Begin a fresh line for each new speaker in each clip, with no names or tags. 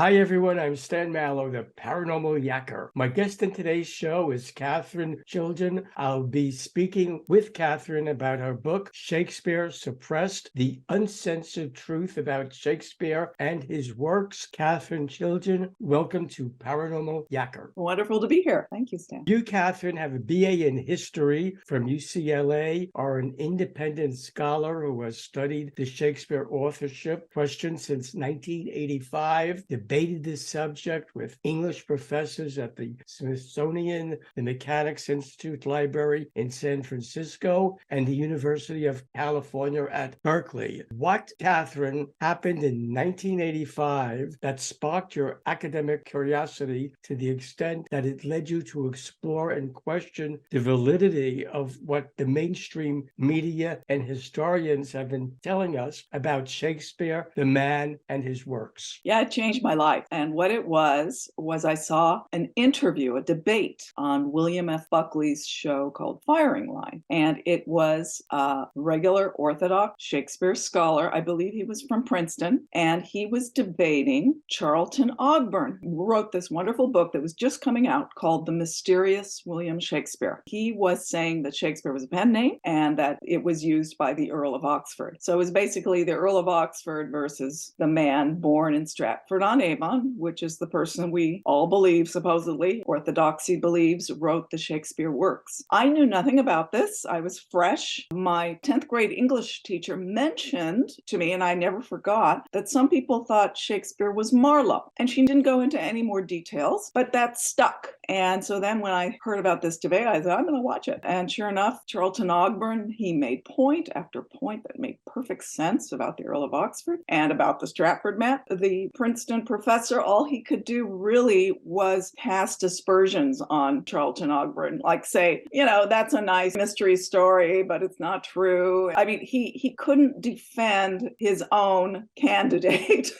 Hi, everyone. I'm Stan Mallow, the paranormal yakker. My guest in today's show is Katherine Chiljan. I'll be speaking with Katherine about her book, Shakespeare Suppressed, The Uncensored Truth about Shakespeare and His Works. Katherine Chiljan, welcome to Paranormal Yakker.
Wonderful to be here. Thank you, Stan.
You, Katherine, have a BA in history from UCLA, are an independent scholar who has studied the Shakespeare authorship question since 1985, debated this subject with English professors at the Smithsonian, the Mechanics Institute Library in San Francisco, and the University of California at Berkeley. What, Katherine, happened in 1985 that sparked your academic curiosity to the extent that it led you to explore and question the validity of what the mainstream media and historians have been telling us about Shakespeare, the man, and his works?
Yeah, it changed my life. And what it was I saw an interview, a debate on William F. Buckley's show called Firing Line. And it was a regular Orthodox Shakespeare scholar. I believe he was from Princeton. And he was debating Charlton Ogburn, who wrote this wonderful book that was just coming out called The Mysterious William Shakespeare. He was saying that Shakespeare was a pen name and that it was used by the Earl of Oxford. So it was basically the Earl of Oxford versus the man born in Stratford-on-Avon, which is the person we all believe, supposedly, orthodoxy believes, wrote the Shakespeare works. I knew nothing about this. I was fresh. My 10th grade English teacher mentioned to me, and I never forgot, that some people thought Shakespeare was Marlowe. And she didn't go into any more details, but that stuck. And so then when I heard about this debate, I thought, I'm going to watch it. And sure enough, Charlton Ogburn, he made point after point that made perfect sense about the Earl of Oxford and about the Stratford man. The Princeton professor, all he could do really was cast aspersions on Charlton Ogburn, like say, that's a nice mystery story, but it's not true. I mean, he couldn't defend his own candidate.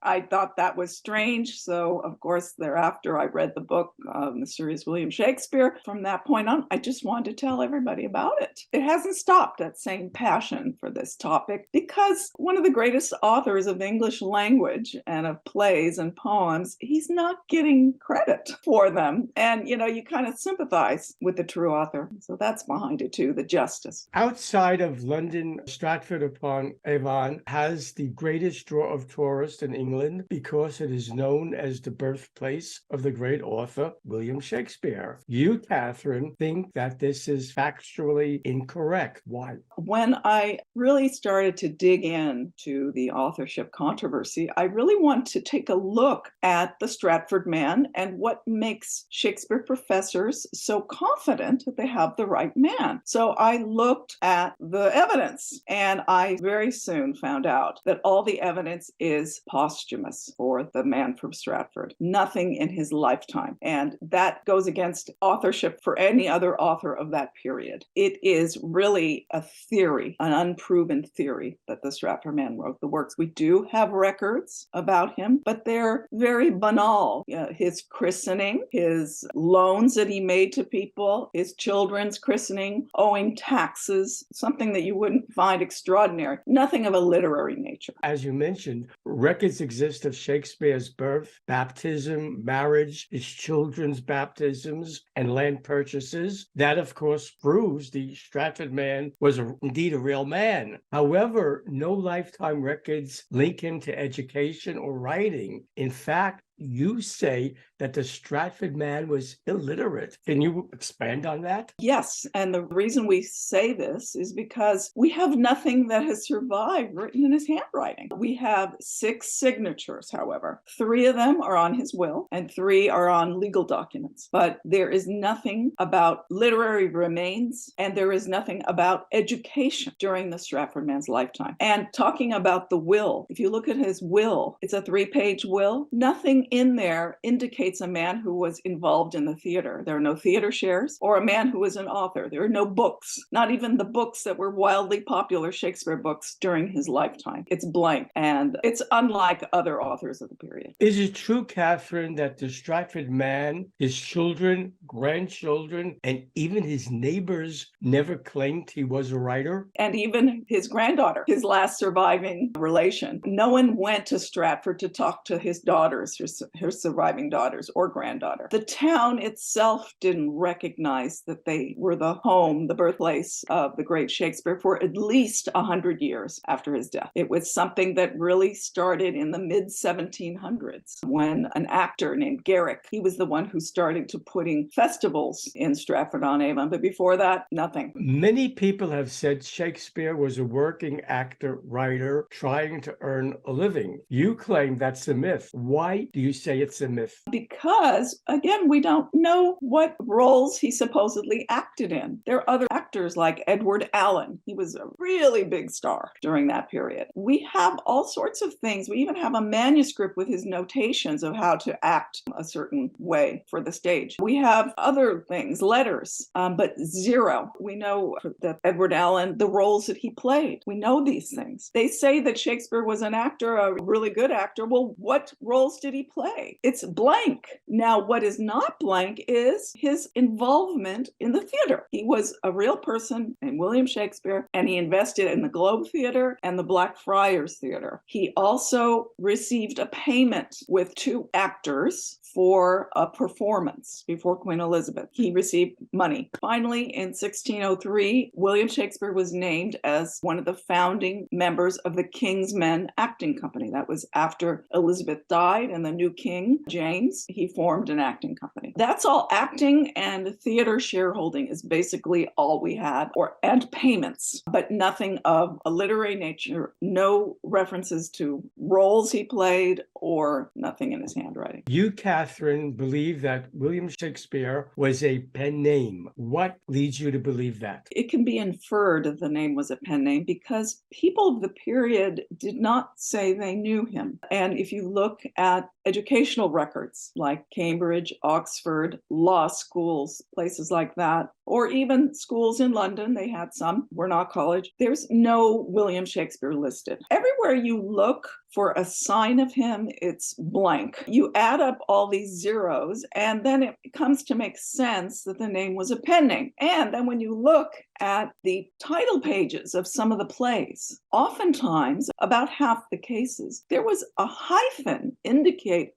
I thought that was strange. So, of course, thereafter, I read the book, Mysterious William Shakespeare. From that point on, I just wanted to tell everybody about it. It hasn't stopped, that same passion for this topic, because one of the greatest authors of the English language and of plays and poems, he's not getting credit for them. And, you kind of sympathize with the true author. So that's behind it, too, the justice.
Outside of London, Stratford-upon-Avon has the greatest draw of tourists in England because it is known as the birthplace of the great author, William Shakespeare. You, Katherine, think that this is factually incorrect. Why?
When I really started to dig into the authorship controversy, I really want to take a look at the Stratford man and what makes Shakespeare professors so confident that they have the right man. So I looked at the evidence, and I very soon found out that all the evidence is posthumous for the man from Stratford. Nothing in his lifetime. And that goes against authorship for any other author of that period. It is really a theory, an unproven theory, that the Stratford man wrote the works. We do have records about him, but they're very banal. His christening, his loans that he made to people, his children's christening, owing taxes, something that you wouldn't find extraordinary. Nothing of a literary nature.
As you mentioned, records exist of Shakespeare's birth, baptism, marriage, his children's baptisms, and land purchases. That, of course, proves the Stratford man was indeed a real man. However, no lifetime records link him to education or writing. In fact, you say that the Stratford man was illiterate. Can you expand on that?
Yes, and the reason we say this is because we have nothing that has survived written in his handwriting. We have 6 signatures, however. 3 of them are on his will, and 3 are on legal documents. But there is nothing about literary remains, and there is nothing about education during the Stratford man's lifetime. And talking about the will, if you look at his will, it's a 3-page will. Nothing in there indicates a man who was involved in the theater. There are no theater shares, or a man who was an author. There are no books, not even the books that were wildly popular Shakespeare books during his lifetime. It's blank, and it's unlike other authors of the period.
Is it true, Catherine, that the Stratford man, his children, grandchildren, and even his neighbors never claimed he was a writer?
And even his granddaughter, his last surviving relation. No one went to Stratford to talk to his daughters, her surviving daughters or granddaughter. The town itself didn't recognize that they were the home, the birthplace of the great Shakespeare for at least 100 years after his death. It was something that really started in the mid-1700s when an actor named Garrick, he was the one who started to putting festivals in Stratford-on-Avon. But before that, nothing.
Many people have said Shakespeare was a working actor, writer, trying to earn a living. You claim that's a myth. Why do you say it's a myth?
Because, again, we don't know what roles he supposedly acted in. There are other actors like Edward Allen. He was a really big star during that period. We have all sorts of things. We even have a manuscript with his notations of how to act a certain way for the stage. We have other things, letters, but zero. We know that Edward Allen, the roles that he played, we know these things. They say that Shakespeare was an actor, a really good actor. Well, what roles did he play? It's blank. Now, what is not blank is his involvement in the theater. He was a real person named William Shakespeare, and he invested in the Globe Theater and the Blackfriars Theater. He also received a payment with 2 actors for a performance before Queen Elizabeth. He received money. Finally, in 1603, William Shakespeare was named as one of the founding members of the King's Men Acting Company. That was after Elizabeth died and the new king, James, he formed an acting company. That's all. Acting and theater shareholding is basically all we had, and payments, but nothing of a literary nature, no references to roles he played or nothing in his handwriting.
You, Catherine, believe that William Shakespeare was a pen name. What leads you to believe that?
It can be inferred that the name was a pen name because people of the period did not say they knew him. And if you look at educational records like Cambridge, Oxford, law schools, places like that, or even schools in London, they had some, were not college, there's no William Shakespeare listed. Everywhere you look for a sign of him, it's blank. You add up all these zeros, and then it comes to make sense that the name was a pen name. And then when you look at the title pages of some of the plays, oftentimes, about half the cases, there was a hyphen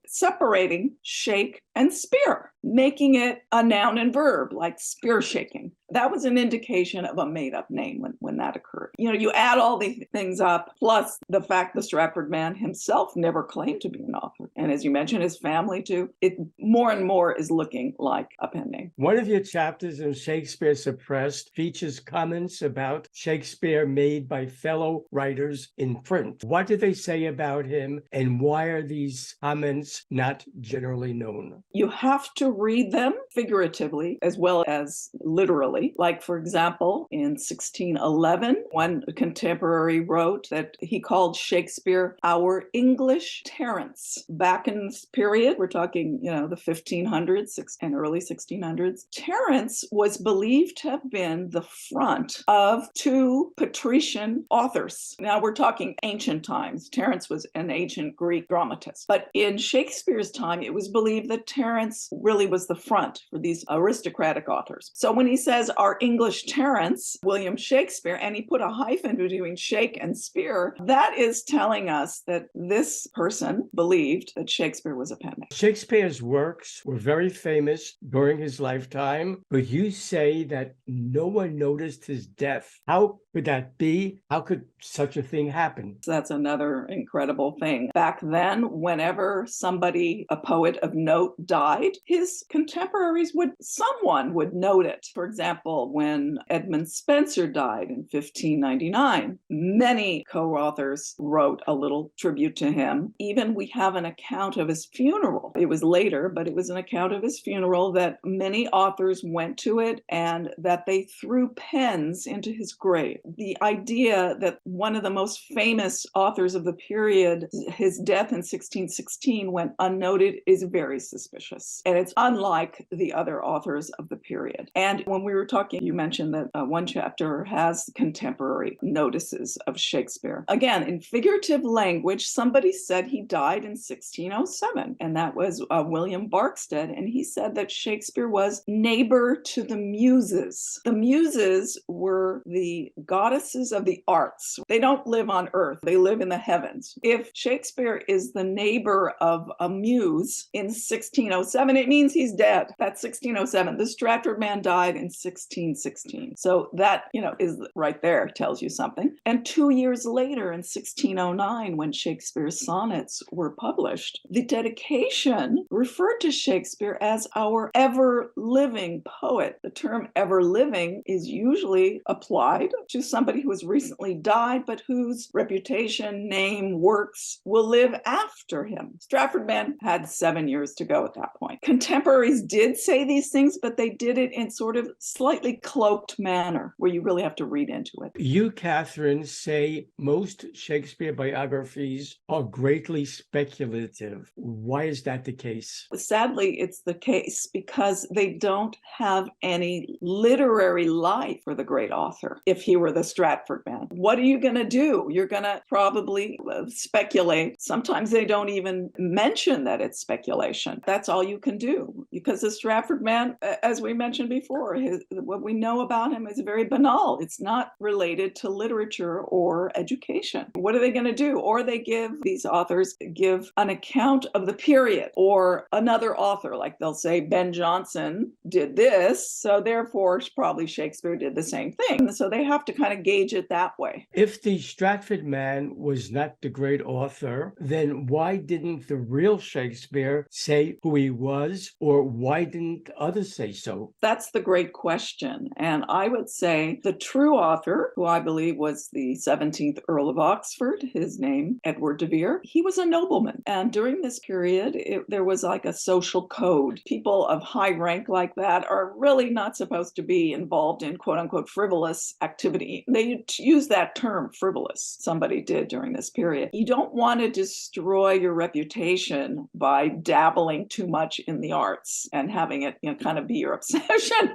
separating shake and spear, making it a noun and verb, like spear shaking. That was an indication of a made-up name when that occurred. You add all these things up, plus the fact the Stratford man himself never claimed to be an author. And as you mentioned, his family too, it more and more is looking like a pen name.
One of your chapters in Shakespeare Suppressed features comments about Shakespeare made by fellow writers in print. What do they say about him, and why are these comments not generally known?
You have to read them figuratively as well as literally. Like, for example, in 1611, one contemporary wrote that he called Shakespeare our English Terence. Back in this period, we're talking, the 1500s and early 1600s, Terence was believed to have been the front of 2 patrician authors. Now we're talking ancient times. Terence was an ancient Greek dramatist. But in Shakespeare's time, it was believed that Terence really was the front for these aristocratic authors. So when he says our English Terence, William Shakespeare, and he put a hyphen between shake and spear, that is telling us that this person believed that Shakespeare was a pen name.
Shakespeare's works were very famous during his lifetime, but you say that no one noticed his death. How could that be? How could such a thing happen?
That's another incredible thing. Back then, whenever a poet of note, died, his contemporaries someone would note it. For example, example, when Edmund Spenser died in 1599, many co-authors wrote a little tribute to him. Even we have an account of his funeral. It was later, but it was an account of his funeral that many authors went to it and that they threw pens into his grave. The idea that one of the most famous authors of the period, his death in 1616 went unnoted, is very suspicious. And it's unlike the other authors of the period. And when we were talking, you mentioned that one chapter has contemporary notices of Shakespeare. Again, in figurative language, somebody said he died in 1607, and that was William Barkstead, and he said that Shakespeare was neighbor to the Muses. The Muses were the goddesses of the arts. They don't live on earth, they live in the heavens. If Shakespeare is the neighbor of a muse in 1607, it means he's dead. That's 1607. The Stratford man died in 1616. So that, is right there, tells you something. And 2 years later, in 1609, when Shakespeare's sonnets were published, the dedication referred to Shakespeare as our ever-living poet. The term ever-living is usually applied to somebody who has recently died, but whose reputation, name, works will live after him. Stratford man had 7 years to go at that point. Contemporaries did say these things, but they did it in sort of slightly cloaked manner, where you really have to read into it.
You, Katherine, say most Shakespeare biographies are greatly speculative. Why is that the case?
Sadly, it's the case because they don't have any literary life for the great author. If he were the Stratford man, what are you going to do? You're going to probably speculate. Sometimes they don't even mention that it's speculation. That's all you can do, because the Stratford man, as we mentioned before, what we know about him is very banal. It's not related to literature or education. What are they going to do? Or these authors give an account of the period, or another author, like they'll say Ben Jonson did this, so therefore probably Shakespeare did the same thing. So they have to kind of gauge it that way.
If the Stratford man was not the great author, then why didn't the real Shakespeare say who he was, or why didn't others say so?
That's the great question. And I would say the true author, who I believe was the 17th Earl of Oxford, his name, Edward de Vere, he was a nobleman. And during this period, there was like a social code. People of high rank like that are really not supposed to be involved in quote unquote frivolous activity. They use that term, frivolous. Somebody did during this period. You don't want to destroy your reputation by dabbling too much in the arts and having it, kind of be your obsession,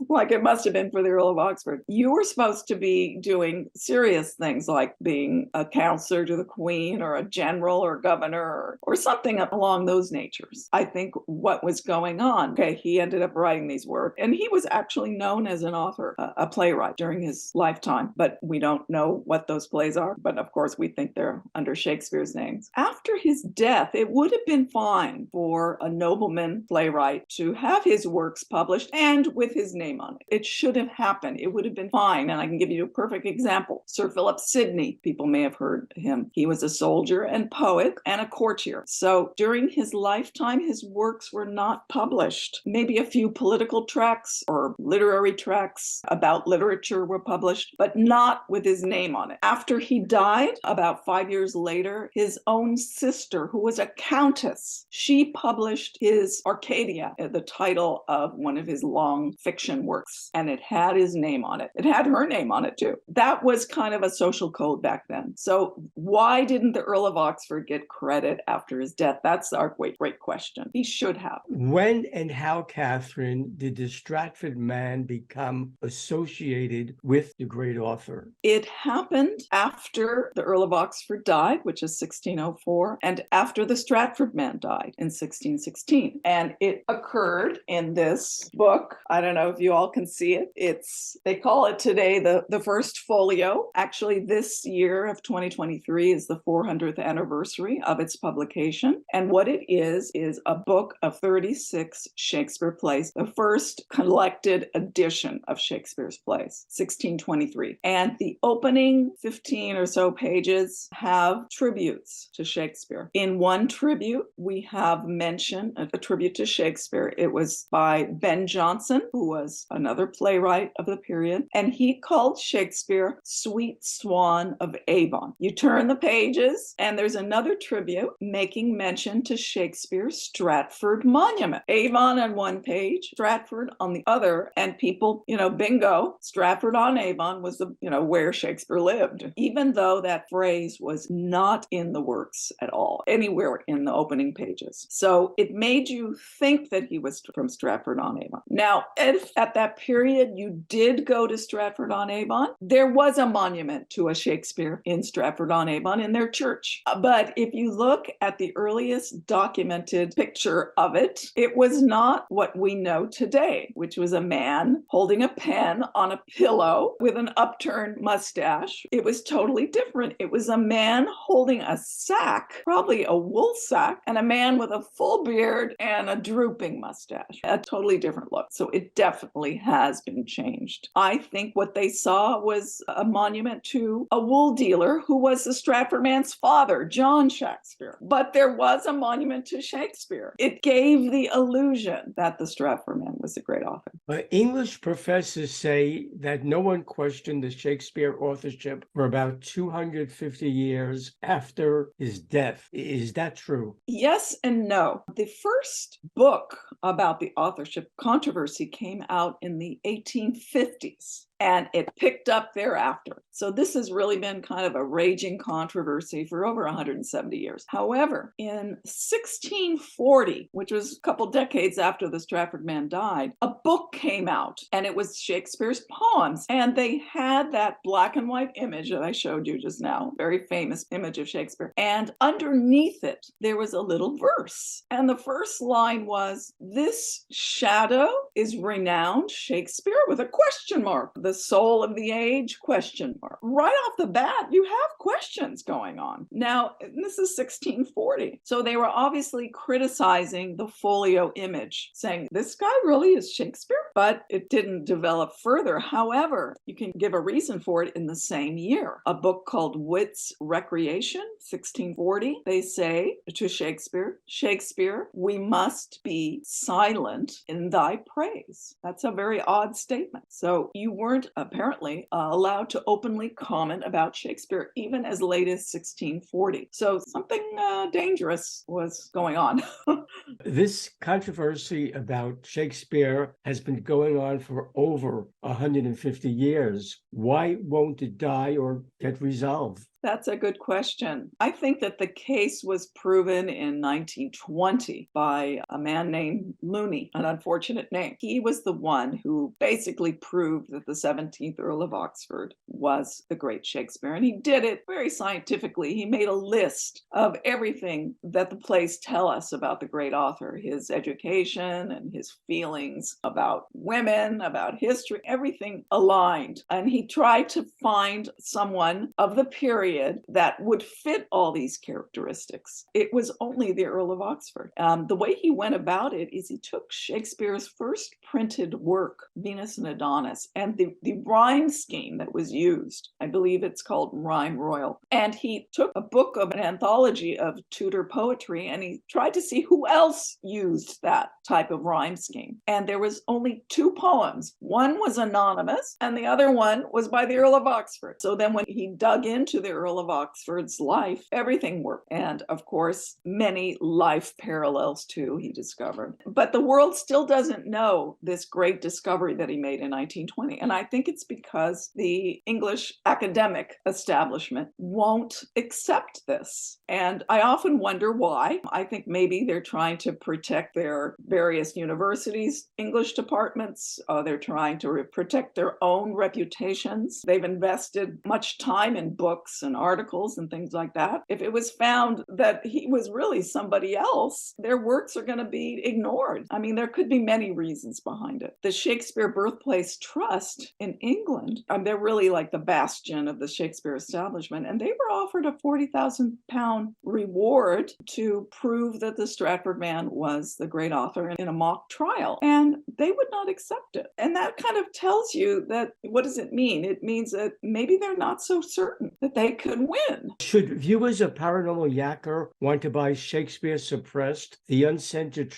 like it must have been for the Earl of Oxford. You were supposed to be doing serious things like being a counselor to the Queen, or a general or governor, or something along those natures. I think what was going on, he ended up writing these works, and he was actually known as an author, a playwright during his lifetime, but we don't know what those plays are. But of course, we think they're under Shakespeare's names. After his death, it would have been fine for a nobleman playwright to have his works published and with his name on it. It should have happened. It would have been fine. And I can give you a perfect example. Sir Philip Sidney, people may have heard him. He was a soldier and poet and a courtier. So during his lifetime, his works were not published. Maybe a few political tracts or literary tracts about literature were published, but not with his name on it. After he died, about 5 years later, his own sister, who was a countess, she published his Arcadia, the title of one of his long fiction works, and it had his name on it. It had her name on it too. That was kind of a social code back then. So why didn't the Earl of Oxford get credit after his death? That's our great question. He should have.
When and how, Katherine, did the Stratford man become associated with the great author?
It happened after the Earl of Oxford died, which is 1604, and after the Stratford man died in 1616. And it occurred in this book. I don't know if you all can see it. They call it today the first folio. Actually, this year of 2023 is the 400th anniversary of its publication. And what it is a book of 36 Shakespeare plays, the first collected edition of Shakespeare's plays, 1623. And the opening 15 or so pages have tributes to Shakespeare. In one tribute, we have mention, a tribute to Shakespeare. It was by Ben Jonson, who who was another playwright of the period, and he called Shakespeare Sweet Swan of Avon. You turn the pages, and there's another tribute making mention to Shakespeare's Stratford monument. Avon on one page, Stratford on the other, and people, bingo, Stratford-on-Avon was where Shakespeare lived, even though that phrase was not in the works at all, anywhere in the opening pages. So it made you think that he was from Stratford-on-Avon. Now, if at that period you did go to Stratford-on-Avon, there was a monument to a Shakespeare in Stratford-on-Avon in their church. But if you look at the earliest documented picture of it, it was not what we know today, which was a man holding a pen on a pillow with an upturned mustache. It was totally different. It was a man holding a sack, probably a wool sack, and a man with a full beard and a drooping mustache. A totally different look. So it definitely has been changed. I think what they saw was a monument to a wool dealer who was the Stratford man's father, John Shakespeare. But there was a monument to Shakespeare. It gave the illusion that the Stratford man was a great author.
English professors say that no one questioned the Shakespeare authorship for about 250 years after his death. Is that true?
Yes and no. The first book about the authorship controversy came out in the 1850s. And it picked up thereafter. So this has really been kind of a raging controversy for over 170 years. However, in 1640, which was a couple decades after the Stratford man died, a book came out, and it was Shakespeare's poems. And they had that black and white image that I showed you just now, very famous image of Shakespeare. And underneath it, there was a little verse. And the first line was, "This shadow is renowned Shakespeare," with a question mark. The soul of the age, question mark. Right off the bat, you have questions going on. Now, this is 1640. So they were obviously criticizing the folio image, saying, this guy really is Shakespeare? But it didn't develop further. However, you can give a reason for it in the same year. A book called Wit's Recreation, 1640, they say to Shakespeare, "Shakespeare, we must be silent in thy praise." That's a very odd statement. So you weren't apparently allowed to openly comment about Shakespeare even as late as 1640. So something dangerous was going on.
This controversy about Shakespeare has been going on for over 150 years. Why won't it die or get resolved?
That's a good question. I think that the case was proven in 1920 by a man named Looney, an unfortunate name. He was the one who basically proved that the 17th Earl of Oxford was the great Shakespeare. And he did it very scientifically. He made a list of everything that the plays tell us about the great author, his education and his feelings about women, about history, everything aligned. And he tried to find someone of the period that would fit all these characteristics. It was only the Earl of Oxford. The way he went about it is he took Shakespeare's first printed work, Venus and Adonis, and the rhyme scheme that was used, I believe it's called Rhyme Royal, and he took a book of an anthology of Tudor poetry and he tried to see who else used that type of rhyme scheme. And there was only two poems. One was anonymous and the other one was by the Earl of Oxford. So then when he dug into the Earl of Oxford's life, everything worked. And of course, many life parallels too, he discovered. But the world still doesn't know this great discovery that he made in 1920. And I think it's because the English academic establishment won't accept this. And I often wonder why. I think maybe they're trying to protect their various universities' English departments. They're trying to protect their own reputations. They've invested much time in books and articles and things like that. If it was found that he was really somebody else, their works are going to be ignored. I mean, there could be many reasons behind it. The Shakespeare Birthplace Trust in England, they're really like the bastion of the Shakespeare establishment, and they were offered a £40,000 reward to prove that the Stratford man was the great author in a mock trial, and they would not accept it. And that kind of tells you that, what does it mean? It means that maybe they're not so certain that they could win.
Should viewers of Paranormal Yacker want to buy Shakespeare Suppressed, the Uncensored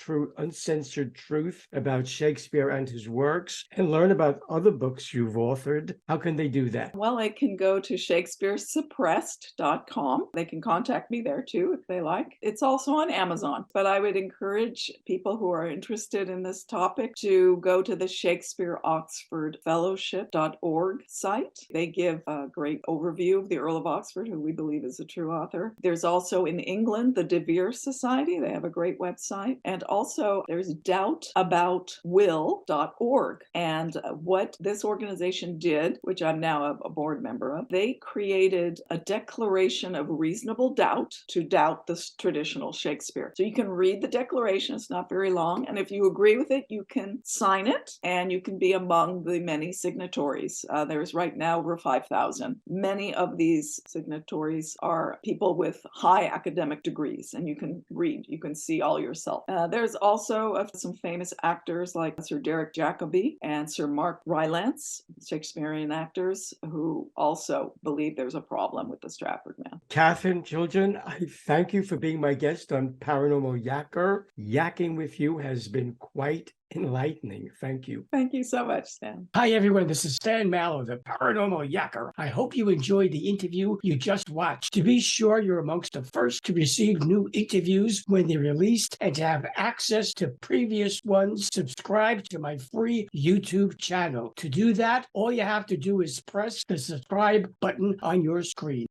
Truth about Shakespeare and His Works, and learn about other books you've authored, how can they do that?
Well, they can go to shakespearesuppressed.com. They can contact me there too if they like. It's also on Amazon, but I would encourage people who are interested in this topic to go to the Shakespeare Oxford Fellowship.org site. They give a great overview of the Earl of Oxford, who we believe is a true author. There's also in England the De Vere Society. They have a great website. And also there's doubtaboutwill.org. And what this organization did, which I'm now a board member of, they created a declaration of reasonable doubt to doubt the traditional Shakespeare. So you can read the declaration. It's not very long. And if you agree with it, you can sign it and you can be among the many signatories. There's right now over 5,000. Many of these signatories are people with high academic degrees, and you can read, you can see all yourself. There's also some famous actors like Sir Derek Jacobi and Sir Mark Rylance, Shakespearean actors, who also believe there's a problem with the Stratford man.
Katherine Chiljan, I thank you for being my guest on Paranormal Yacker. Yakking with you has been quite enlightening. Thank you.
Thank you so much, Stan.
Hi, everyone. This is Stan Mallow, the Paranormal Yacker. I hope you enjoyed the interview you just watched. To be sure, you're amongst the first to receive new interviews when they're released and to have access to previous ones, subscribe to my free YouTube channel. To do that, all you have to do is press the subscribe button on your screen.